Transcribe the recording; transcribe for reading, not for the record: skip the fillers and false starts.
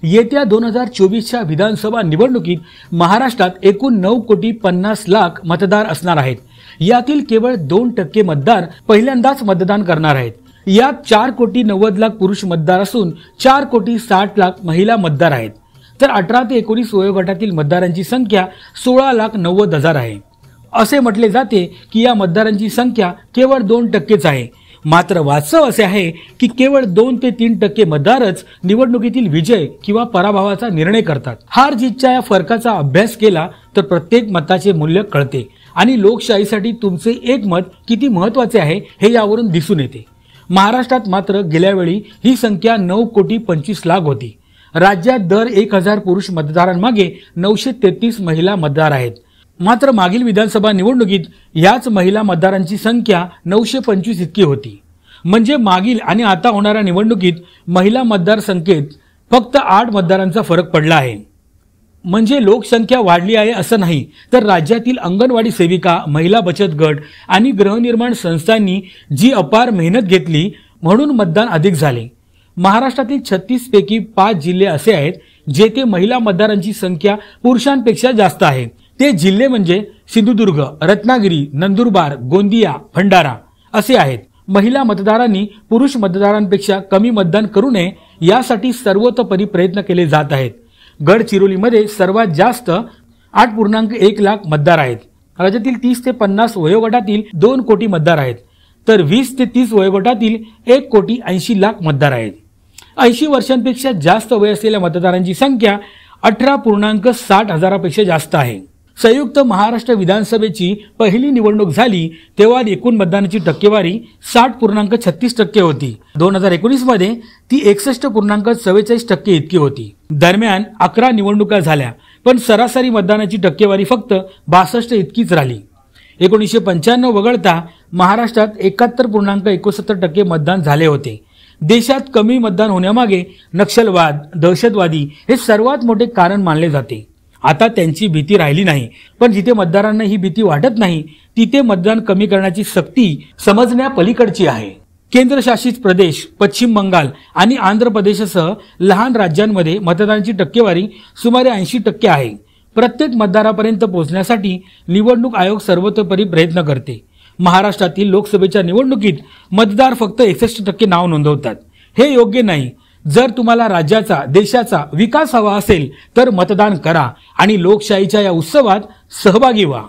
येत्या 2024च्या विधानसभा निवडणुकीत महाराष्ट्रात एकूण 9,50,00,000 मतदार असणार आहेत। यातील केवळ 2% मतदार पहिल्यांदाच मतदान करणार आहेत। यात 4,90,00,000 पुरुष मतदार असून 4,60,00,000 महिला मतदार आहेत। तर 18 ते 19 वयोगटातील मतदारांची संख्या 16,90,000 आहे। असे म्हटले जाते की या मतदारांची संख्या केवळ 2%च आहे। मात्र वास्तव असे आहे की केवळ 2 ते 3% मतदारच निवडणुकीतील विजय किंवा पराभवाचा निर्णय करतात। हार जीतच्या या फरकाचा अभ्यास केला तर प्रत्येक मताचे मूल्य कळते आणि लोकशाहीसाठी तुमचे एक मत किती महत्त्वाचे आहे हे यावरून दिसून येते। महाराष्ट्रात मात्र गेल्या वेळी ही संख्या 9,25,00,000 होती। राज्यात दर 1,000 पुरुष मतदारांमागे 933 महिला मतदार आहेत। मात्र मागील विधानसभा निवडणुकीत याच महिला मतदारांची संख्या 925 इतकी होती। म्हणजे मागील आणि आता होणाऱ्या निवडणुकीत महिला मतदार संख्येत फक्त 8 मतदारांचा फरक पडला आहे। म्हणजे लोकसंख्या वाढली आहे असं नाही, तर राज्यातील अंगणवाडी सेविका, महिला बचत गट आणि गृहनिर्माण संस्थांनी जी अपार मेहनत घेतली म्हणून मतदान अधिक झाले। महाराष्ट्रातील 36 पैकी 5 जिल्हे असे आहेत जेथे महिला मतदारांची संख्या पुरुषांपेक्षा जास्त आहे। ते जिल्हे म्हणजे सिंधुदुर्ग, रत्नागिरी, नंदुरबार, गोंदिया, भंडारा असे आहेत। महिला मतदारांनी पुरुष मतदारांपेक्षा कमी मतदान करू नये यासाठी सर्वतोपरी प्रयत्न केले जात आहेत। गडचिरोलीमध्ये सर्वात जास्त 8,1 मतदार आहेत। राज्यातील 30 ते 50 वयोगटातील 2 कोटी मतदार आहेत, तर 20 ते 30 वयोगटातील 1,80,00,000 मतदार आहेत। 80 वर्षांपेक्षा जास्त वय असलेल्या मतदारांची संख्या 18,60,000 पेक्षा जास्त आहे। संयुक्त महाराष्ट्र विधानसभेची पहिली निवडणूक झाली तेव्हा एकूण मतदानाची टक्केवारी 60.36% होती। 2019 मध्ये ती 61.44% इतकी होती। दरम्यान 11 निवडणुका झाल्या, पण सरासरी मतदानाची टक्केवारी फक्त 62 इतकीच राहिली। 1995 वगळता महाराष्ट्रात 71.61% मतदान झाले होते। देशात कमी मतदान होण्यामागे नक्षलवाद, दहशतवादी हे सर्वात मोठे कारण मानले जाते। आता त्यांची भीती राहिली नाही, पण जिथे मतदारांना ही भीती वाटत नाही तिथे मतदान कमी करण्याची सक्ती समजण्यापलीकडची आहे। केंद्रशासित प्रदेश, पश्चिम बंगाल आणि आंध्र प्रदेशसह लहान राज्यांमध्ये मतदानाची टक्केवारी सुमारे 80% आहे। प्रत्येक मतदारापर्यंत पोहोचण्यासाठी निवडणूक आयोग सर्वतोपरी प्रयत्न करते। महाराष्ट्रातील लोकसभेच्या निवडणुकीत मतदार फक्त 61% नाव नोंदवतात। हे योग्य नाही। जर तुम्हाला राज्याचा, देशाचा विकास हवा असेल तर मतदान करा आणि लोकशाहीच्या या उत्सवात सहभागी व्हा।